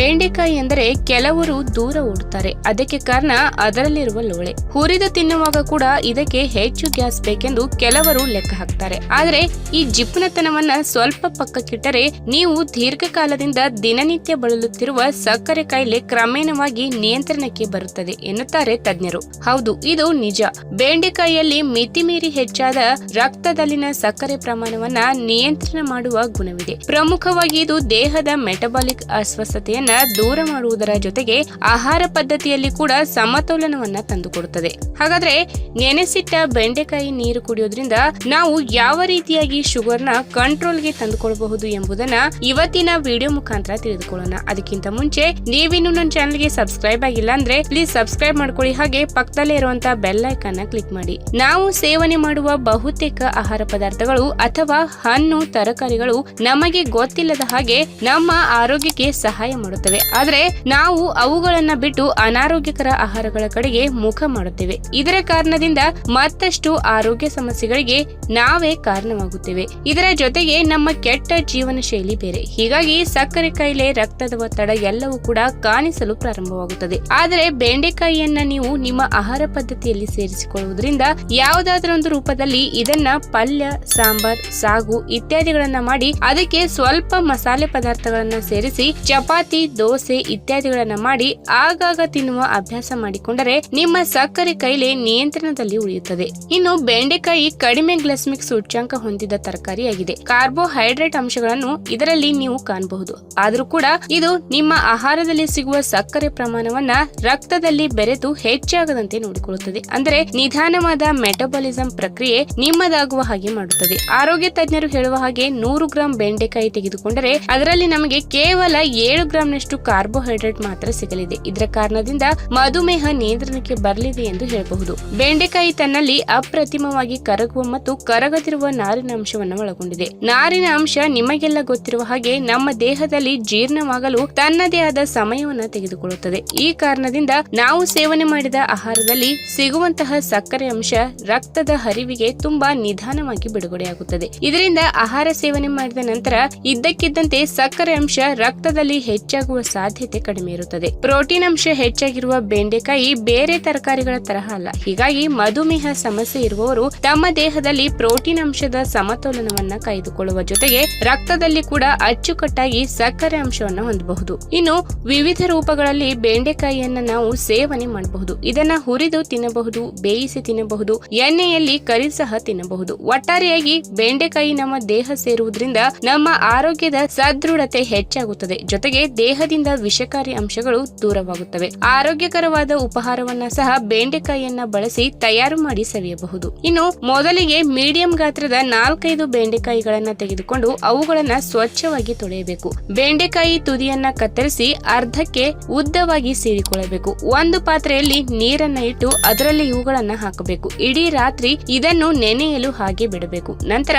ಬೆಂಡೆಕಾಯಿ ಎಂದರೆ ಕೆಲವರು ದೂರ ಓಡುತ್ತಾರೆ. ಅದಕ್ಕೆ ಕಾರಣ ಅದರಲ್ಲಿರುವ ಲೋಳೆ. ಹುರಿದು ತಿನ್ನುವಾಗ ಕೂಡ ಇದಕ್ಕೆ ಹೆಚ್ಚು ಗ್ಯಾಸ್ ಬೇಕೆಂದು ಕೆಲವರು ಲೆಕ್ಕ ಹಾಕ್ತಾರೆ. ಆದರೆ ಈ ಜಿಪ್ಪುನತನವನ್ನ ಸ್ವಲ್ಪ ಪಕ್ಕಕ್ಕಿಟ್ಟರೆ ನೀವು ದೀರ್ಘಕಾಲದಿಂದ ದಿನನಿತ್ಯ ಬಳಲುತ್ತಿರುವ ಸಕ್ಕರೆ ಕಾಯಿಲೆ ಕ್ರಮೇಣವಾಗಿ ನಿಯಂತ್ರಣಕ್ಕೆ ಬರುತ್ತದೆ ಎನ್ನುತ್ತಾರೆ ತಜ್ಞರು. ಹೌದು, ಇದು ನಿಜ. ಬೆಂಡೆಕಾಯಿಯಲ್ಲಿ ಮಿತಿಮೀರಿ ಹೆಚ್ಚಾದ ರಕ್ತದಲ್ಲಿನ ಸಕ್ಕರೆ ಪ್ರಮಾಣವನ್ನ ನಿಯಂತ್ರಣ ಮಾಡುವ ಗುಣವಿದೆ. ಪ್ರಮುಖವಾಗಿ ಇದು ದೇಹದ ಮೆಟಬಾಲಿಕ್ ಅಸ್ವಸ್ಥತೆಯನ್ನ ದೂರ ಮಾಡುವುದರ ಜೊತೆಗೆ ಆಹಾರ ಪದ್ಧತಿಯಲ್ಲಿ ಕೂಡ ಸಮತೋಲನವನ್ನ ತಂದುಕೊಡುತ್ತದೆ. ಹಾಗಾದ್ರೆ ನೆನೆಸಿಟ್ಟ ಬೆಂಡೆಕಾಯಿ ನೀರು ಕುಡಿಯೋದ್ರಿಂದ ನಾವು ಯಾವ ರೀತಿಯಾಗಿ ಶುಗರ್ನ ಕಂಟ್ರೋಲ್ಗೆ ತಂದುಕೊಳ್ಳಬಹುದು ಎಂಬುದನ್ನ ಇವತ್ತಿನ ವಿಡಿಯೋ ಮುಖಾಂತರ ತಿಳಿದುಕೊಳ್ಳೋಣ. ಅದಕ್ಕಿಂತ ಮುಂಚೆ ನೀವಿನ್ನು ನನ್ನ ಚಾನೆಲ್ಗೆ ಸಬ್ಸ್ಕ್ರೈಬ್ ಆಗಿಲ್ಲ ಅಂದ್ರೆ ಪ್ಲೀಸ್ ಸಬ್ಸ್ಕ್ರೈಬ್ ಮಾಡ್ಕೊಳ್ಳಿ. ಹಾಗೆ ಪಕ್ಕದಲ್ಲೇ ಇರುವಂತಹ ಬೆಲ್ ಐಕಾನ್ ನ ಕ್ಲಿಕ್ ಮಾಡಿ. ನಾವು ಸೇವನೆ ಮಾಡುವ ಬಹುತೇಕ ಆಹಾರ ಪದಾರ್ಥಗಳು ಅಥವಾ ಹಣ್ಣು ತರಕಾರಿಗಳು ನಮಗೆ ಗೊತ್ತಿಲ್ಲದ ಹಾಗೆ ನಮ್ಮ ಆರೋಗ್ಯಕ್ಕೆ ಸಹಾಯ ಮಾಡುತ್ತವೆ. ಆದ್ರೆ ನಾವು ಅವುಗಳನ್ನ ಬಿಟ್ಟು ಅನಾರೋಗ್ಯಕರ ಆಹಾರಗಳ ಕಡೆಗೆ ಮುಖ ಮಾಡುತ್ತೇವೆ. ಇದರ ಕಾರಣದಿಂದ ಮತ್ತಷ್ಟು ಆರೋಗ್ಯ ಸಮಸ್ಯೆಗಳಿಗೆ ನಾವೇ ಕಾರಣವಾಗುತ್ತೇವೆ. ಇದರ ಜೊತೆಗೆ ನಮ್ಮ ಕೆಟ್ಟ ಜೀವನ ಶೈಲಿ ಬೇರೆ. ಹೀಗಾಗಿ ಸಕ್ಕರೆ ಕಾಯಿಲೆ, ರಕ್ತದ ಒತ್ತಡ ಎಲ್ಲವೂ ಕೂಡ ಕಾಣಿಸಲು ಪ್ರಾರಂಭವಾಗುತ್ತದೆ. ಆದರೆ ಬೆಂಡೆಕಾಯಿಯನ್ನ ನೀವು ನಿಮ್ಮ ಆಹಾರ ಪದ್ಧತಿಯಲ್ಲಿ ಸೇರಿಸಿಕೊಳ್ಳುವುದರಿಂದ ಯಾವುದಾದ್ರೊಂದು ರೂಪದಲ್ಲಿ ಇದನ್ನ ಪಲ್ಯ, ಸಾಂಬಾರ್, ಸಾಗು ಇತ್ಯಾದಿಗಳನ್ನ ಮಾಡಿ ಅದಕ್ಕೆ ಸ್ವಲ್ಪ ಮಸಾಲೆ ಪದಾರ್ಥಗಳನ್ನ ಸೇರಿಸಿ ಚಪಾತಿ, ದೋಸೆ ಇತ್ಯಾದಿಗಳನ್ನ ಮಾಡಿ ಆಗಾಗ ತಿನ್ನುವ ಅಭ್ಯಾಸ ಮಾಡಿಕೊಂಡರೆ ನಿಮ್ಮ ಸಕ್ಕರೆ ಕಾಯಿಲೆ ನಿಯಂತ್ರಣದಲ್ಲಿ ಉಳಿಯುತ್ತದೆ. ಇನ್ನು ಬೆಂಡೆಕಾಯಿ ಕಡಿಮೆ ಗ್ಲೈಸೆಮಿಕ್ ಸೂಚ್ಯಂಕ ಹೊಂದಿದ ತರಕಾರಿಯಾಗಿದೆ. ಕಾರ್ಬೋಹೈಡ್ರೇಟ್ ಅಂಶಗಳನ್ನು ಇದರಲ್ಲಿ ನೀವು ಕಾಣಬಹುದು. ಆದರೂ ಕೂಡ ಇದು ನಿಮ್ಮ ಆಹಾರದಲ್ಲಿ ಸಿಗುವ ಸಕ್ಕರೆ ಪ್ರಮಾಣವನ್ನ ರಕ್ತದಲ್ಲಿ ಬೆರೆತು ಹೆಚ್ಚಾಗದಂತೆ ನೋಡಿಕೊಳ್ಳುತ್ತದೆ. ಅಂದರೆ ನಿಧಾನವಾದ ಮೆಟಬಾಲಿಸಂ ಪ್ರಕ್ರಿಯೆ ನಿಮ್ಮದಾಗುವ ಹಾಗೆ ಮಾಡುತ್ತದೆ. ಆರೋಗ್ಯ ತಜ್ಞರು ಹೇಳುವ ಹಾಗೆ 100 ಗ್ರಾಂ ಬೆಂಡೆಕಾಯಿ ತೆಗೆದುಕೊಂಡರೆ ಅದರಲ್ಲಿ ನಮಗೆ ಕೇವಲ 7 ಗ್ರಾಂನಷ್ಟು ಕಾರ್ಬೋಹೈಡ್ರೇಟ್ ಮಾತ್ರ ಸಿಗಲಿದೆ. ಇದರ ಕಾರಣದಿಂದ ಮಧುಮೇಹ ನಿಯಂತ್ರಣಕ್ಕೆ ಬರಲಿದೆ ಎಂದು ಹೇಳಬಹುದು. ಬೆಂಡೆಕಾಯಿ ತನ್ನಲ್ಲಿ ಅಪ್ರತಿಮವಾಗಿ ಕರಗುವ ಮತ್ತು ಕರಗದಿರುವ ನಾರಿನ ಅಂಶವನ್ನು ಒಳಗೊಂಡಿದೆ. ನಾರಿನ ಅಂಶ ನಿಮಗೆಲ್ಲ ಗೊತ್ತಿರುವ ಹಾಗೆ ನಮ್ಮ ದೇಹದಲ್ಲಿ ಜೀರ್ಣವಾಗಲು ತನ್ನದೇ ಆದ ಸಮಯವನ್ನು ತೆಗೆದುಕೊಳ್ಳುತ್ತದೆ. ಈ ಕಾರಣದಿಂದ ನಾವು ಸೇವನೆ ಮಾಡಿದ ಆಹಾರದಲ್ಲಿ ಸಿಗುವಂತಹ ಸಕ್ಕರೆ ಅಂಶ ರಕ್ತದ ಹರಿವಿಗೆ ತುಂಬಾ ನಿಧಾನವಾಗಿ ಬಿಡುಗಡೆಯಾಗುತ್ತದೆ. ಇದರಿಂದ ಆಹಾರ ಸೇವನೆ ಮಾಡಿದ ನಂತರ ಇದ್ದಕ್ಕಿದ್ದಂತೆ ಸಕ್ಕರೆ ಅಂಶ ರಕ್ತದಲ್ಲಿ ಹೆಚ್ಚಾಗುವ ಸಾಧ್ಯತೆ ಕಡಿಮೆ ಇರುತ್ತದೆ. ಪ್ರೋಟೀನ್ ಅಂಶ ಹೆಚ್ಚಾಗಿರುವ ಬೆಂಡೆಕಾಯಿ ಬೇರೆ ತರಕಾರಿಗಳ ತರಹ ಅಲ್ಲ. ಹೀಗಾಗಿ ಮಧುಮೇಹ ಸಮಸ್ಯೆ ಇರುವವರು ತಮ್ಮ ದೇಹದಲ್ಲಿ ಪ್ರೋಟೀನ್ ಅಂಶದ ಸಮತೋಲನವನ್ನ ಕಾಯ್ದುಕೊಳ್ಳುವ ಜೊತೆಗೆ ರಕ್ತದಲ್ಲಿ ಕೂಡ ಅಚ್ಚುಕಟ್ಟಾಗಿ ಸಕ್ಕರೆ ಅಂಶವನ್ನು ಹೊಂದಬಹುದು. ಇನ್ನು ವಿವಿಧ ರೂಪಗಳಲ್ಲಿ ಬೆಂಡೆಕಾಯಿಯನ್ನ ನಾವು ಸೇವನೆ ಮಾಡಬಹುದು. ಇದನ್ನ ಹುರಿದು ತಿನ್ನಬಹುದು, ಬೇಯಿಸಿ ತಿನ್ನಬಹುದು, ಎಣ್ಣೆಯಲ್ಲಿ ಕರಿ ಸಹ ತಿನ್ನಬಹುದು. ಒಟ್ಟಾರೆಯಾಗಿ ಬೆಂಡೆಕಾಯಿ ನಮ್ಮ ದೇಹ ಸೇರುವುದರಿಂದ ನಮ್ಮ ಆರೋಗ್ಯದ ಸದೃಢತೆ ಹೆಚ್ಚಾಗುತ್ತದೆ. ಜೊತೆಗೆ ದೇಹದಿಂದ ವಿಷಕಾರಿ ಅಂಶಗಳು ದೂರವಾಗುತ್ತವೆ. ಆರೋಗ್ಯಕರವಾದ ಉಪಹಾರವನ್ನ ಸಹ ಬೆಂಡೆಕಾಯಿಯನ್ನ ಬಳಸಿ ತಯಾರು ಮಾಡಿ ಸವಿಯಬಹುದು. ಇನ್ನು ಮೊದಲಿಗೆ ಮೀಡಿಯಂ ಗಾತ್ರದ 4-5 ಬೆಂಡೆಕಾಯಿಗಳನ್ನ ತೆಗೆದುಕೊಂಡು ಅವುಗಳನ್ನ ಸ್ವಚ್ಛವಾಗಿ ತೊಳೆಯಬೇಕು. ಬೆಂಡೆಕಾಯಿ ತುದಿಯನ್ನ ಕತ್ತರಿಸಿ ಅರ್ಧಕ್ಕೆ ಉದ್ದವಾಗಿ ಸೀಳಿಕೊಳ್ಳಬೇಕು. ಒಂದು ಪಾತ್ರೆಯಲ್ಲಿ ನೀರನ್ನ ಇಟ್ಟು ಅದರಲ್ಲಿ ಇವುಗಳನ್ನ ಹಾಕಬೇಕು. ಇಡೀ ರಾತ್ರಿ ಇದನ್ನು ನೆನೆಯಲು ಹಾಗೆ ಬಿಡಬೇಕು. ನಂತರ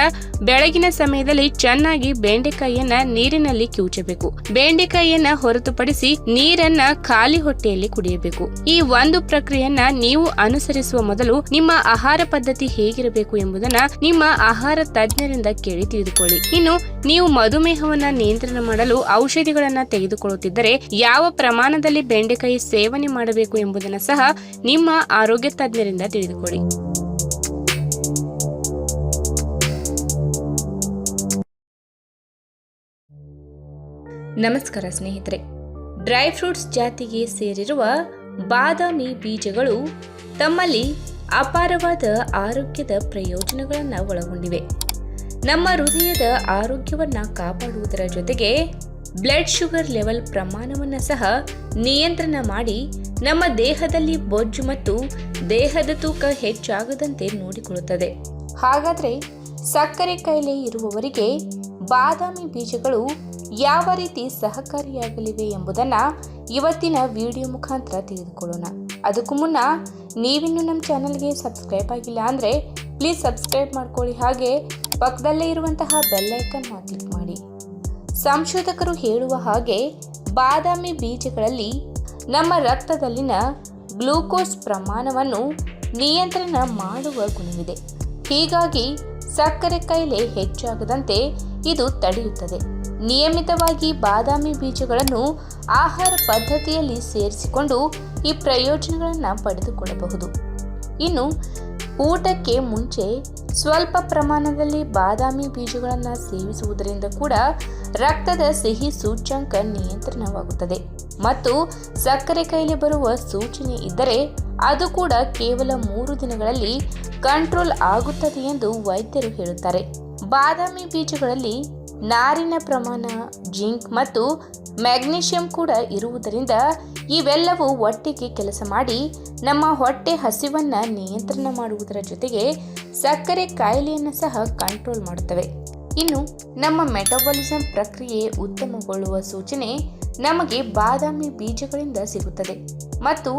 ಬೆಳಗಿನ ಸಮಯದಲ್ಲಿ ಚೆನ್ನಾಗಿ ಬೆಂಡೆಕಾಯಿಯನ್ನ ನೀರಿನಲ್ಲಿ ಕಿವುಚಬೇಕು. ಬೆಂಡೆಕಾಯಿಯನ್ನ ಹೊರತುಪಡಿಸಿ ನೀರನ್ನ ಖಾಲಿ ಹೊಟ್ಟೆಯಲ್ಲಿ ಕುಡಿಯಬೇಕು. ಈ ಒಂದು ಪ್ರಕ್ರಿಯೆಯನ್ನ ನೀವು ಅನುಸರಿಸುವ ಮೊದಲು ನಿಮ್ಮ ಆಹಾರ ಪದ್ಧತಿ ಹೇಗಿರಬೇಕು ಎಂಬುದನ್ನ ನಿಮ್ಮ ಆಹಾರ ತಜ್ಞರಿಂದ ಕೇಳಿ ತಿಳಿದುಕೊಳ್ಳಿ. ಇನ್ನು ನೀವು ಮಧುಮೇಹವನ್ನ ನಿಯಂತ್ರಣ ಮಾಡಲು ಔಷಧಿಗಳನ್ನ ತೆಗೆದುಕೊಳ್ಳುತ್ತಿದ್ದರೆ ಯಾವ ಪ್ರಮಾಣದಲ್ಲಿ ಬೆಂಡೆಕಾಯಿ ಸೇವನೆ ಮಾಡಬೇಕು ಎಂಬುದನ್ನ ಸಹ ನಿಮ್ಮ ಆರೋಗ್ಯ ತಜ್ಞರಿಂದ ತಿಳಿದುಕೊಳ್ಳಿ. ನಮಸ್ಕಾರ ಸ್ನೇಹಿತರೆ. ಡ್ರೈ ಫ್ರೂಟ್ಸ್ ಜಾತಿಗೆ ಸೇರಿರುವ ಬಾದಾಮಿ ಬೀಜಗಳು ತಮ್ಮಲ್ಲಿ ಅಪಾರವಾದ ಆರೋಗ್ಯದ ಪ್ರಯೋಜನಗಳನ್ನು ಒಳಗೊಂಡಿವೆ. ನಮ್ಮ ಹೃದಯದ ಆರೋಗ್ಯವನ್ನು ಕಾಪಾಡುವುದರ ಜೊತೆಗೆ ಬ್ಲಡ್ ಶುಗರ್ ಲೆವೆಲ್ ಪ್ರಮಾಣವನ್ನು ಸಹ ನಿಯಂತ್ರಣ ಮಾಡಿ ನಮ್ಮ ದೇಹದಲ್ಲಿ ಬೊಜ್ಜು ಮತ್ತು ದೇಹದ ತೂಕ ಹೆಚ್ಚಾಗದಂತೆ ನೋಡಿಕೊಳ್ಳುತ್ತದೆ. ಹಾಗಾದರೆ ಸಕ್ಕರೆ ಕಾಯಿಲೆ ಇರುವವರಿಗೆ ಬಾದಾಮಿ ಬೀಜಗಳು ಯಾವ ರೀತಿ ಸಹಕಾರಿಯಾಗಲಿವೆ ಎಂಬುದನ್ನು ಇವತ್ತಿನ ವಿಡಿಯೋ ಮುಖಾಂತರ ತಿಳಿದುಕೊಳ್ಳೋಣ. ಅದಕ್ಕೂ ಮುನ್ನ ನೀವಿನ್ನೂ ನಮ್ಮ ಚಾನಲ್ಗೆ ಸಬ್ಸ್ಕ್ರೈಬ್ ಆಗಿಲ್ಲ ಅಂದರೆ ಪ್ಲೀಸ್ ಸಬ್ಸ್ಕ್ರೈಬ್ ಮಾಡ್ಕೊಳ್ಳಿ. ಹಾಗೆ ಪಕ್ಕದಲ್ಲೇ ಇರುವಂತಹ ಬೆಲ್ ಐಕಾನ್ ಕ್ಲಿಕ್ ಮಾಡಿ. ಸಂಶೋಧಕರು ಹೇಳುವ ಹಾಗೆ ಬಾದಾಮಿ ಬೀಜಗಳಲ್ಲಿ ನಮ್ಮ ರಕ್ತದಲ್ಲಿನ ಗ್ಲೂಕೋಸ್ ಪ್ರಮಾಣವನ್ನು ನಿಯಂತ್ರಣ ಮಾಡುವ ಗುಣವಿದೆ. ಹೀಗಾಗಿ ಸಕ್ಕರೆ ಕಾಯಿಲೆ ಹೆಚ್ಚಾಗದಂತೆ ಇದು ತಡೆಯುತ್ತದೆ. ನಿಯಮಿತವಾಗಿ ಬಾದಾಮಿ ಬೀಜಗಳನ್ನು ಆಹಾರ ಪದ್ಧತಿಯಲ್ಲಿ ಸೇರಿಸಿಕೊಂಡು ಈ ಪ್ರಯೋಜನಗಳನ್ನು ಪಡೆದುಕೊಳ್ಳಬಹುದು. ಇನ್ನು ಊಟಕ್ಕೆ ಮುಂಚೆ ಸ್ವಲ್ಪ ಪ್ರಮಾಣದಲ್ಲಿ ಬಾದಾಮಿ ಬೀಜಗಳನ್ನು ಸೇವಿಸುವುದರಿಂದ ಕೂಡ ರಕ್ತದ ಸಿಹಿ ಸೂಚ್ಯಂಕ ನಿಯಂತ್ರಣವಾಗುತ್ತದೆ ಮತ್ತು ಸಕ್ಕರೆ ಕಾಯಿಲೆ ಬರುವ ಸೂಚನೆ ಇದ್ದರೆ ಅದು ಕೂಡ ಕೇವಲ 3 ದಿನಗಳಲ್ಲಿ ಕಂಟ್ರೋಲ್ ಆಗುತ್ತದೆ ಎಂದು ವೈದ್ಯರು ಹೇಳುತ್ತಾರೆ. ಬಾದಾಮಿ ಬೀಜಗಳಲ್ಲಿ ನಾರಿನ ಪ್ರಮಾಣ, ಜಿಂಕ್ ಮತ್ತು ಮ್ಯಾಗ್ನೀಷಿಯಂ ಕೂಡ ಇರುವುದರಿಂದ ಇವೆಲ್ಲವೂ ಒಟ್ಟಿಗೆ ಕೆಲಸ ಮಾಡಿ ನಮ್ಮ ಹೊಟ್ಟೆ ಹಸಿವನ್ನು ನಿಯಂತ್ರಣ ಮಾಡುವುದರ ಜೊತೆಗೆ ಸಕ್ಕರೆ ಕಾಯಿಲೆಯನ್ನು ಸಹ ಕಂಟ್ರೋಲ್ ಮಾಡುತ್ತವೆ. ಇನ್ನು ನಮ್ಮ ಮೆಟಬಾಲಿಸಂ ಪ್ರಕ್ರಿಯೆ ಉತ್ತಮಗೊಳ್ಳುವ ಸೂಚನೆ ನಮಗೆ ಬಾದಾಮಿ ಬೀಜಗಳಿಂದ ಸಿಗುತ್ತದೆ ಮತ್ತು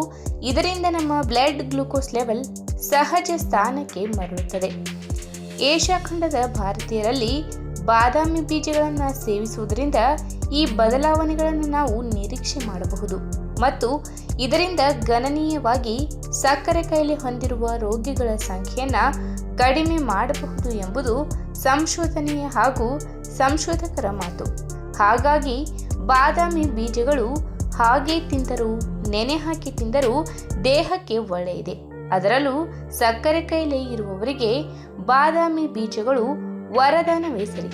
ಇದರಿಂದ ನಮ್ಮ ಬ್ಲಡ್ ಗ್ಲೂಕೋಸ್ ಲೆವೆಲ್ ಸಹಜ ಸ್ಥಾನಕ್ಕೆ ಮರಳುತ್ತದೆ. ಏಷ್ಯಾ ಖಂಡದ ಭಾರತೀಯರಲ್ಲಿ ಬಾದಾಮಿ ಬೀಜಗಳನ್ನು ಸೇವಿಸುವುದರಿಂದ ಈ ಬದಲಾವಣೆಗಳನ್ನು ನಾವು ನಿರೀಕ್ಷೆ ಮಾಡಬಹುದು ಮತ್ತು ಇದರಿಂದ ಗಣನೀಯವಾಗಿ ಸಕ್ಕರೆ ಕಾಯಿಲೆ ಹೊಂದಿರುವ ರೋಗಿಗಳ ಸಂಖ್ಯೆಯನ್ನು ಕಡಿಮೆ ಮಾಡಬಹುದು ಎಂಬುದು ಸಂಶೋಧನೆಯ ಹಾಗೂ ಸಂಶೋಧಕರ ಮಾತು. ಹಾಗಾಗಿ ಬಾದಾಮಿ ಬೀಜಗಳು ಹಾಗೆ ತಿಂದರೂ ನೆನೆ ಹಾಕಿ ತಿಂದರೂ ದೇಹಕ್ಕೆ ಒಳ್ಳೆಯದೆ. ಅದರಲ್ಲೂ ಸಕ್ಕರೆ ಕಾಯಿಲೆ ಇರುವವರಿಗೆ ಬಾದಾಮಿ ಬೀಜಗಳು ವರದಾನವೇ ಸರಿ.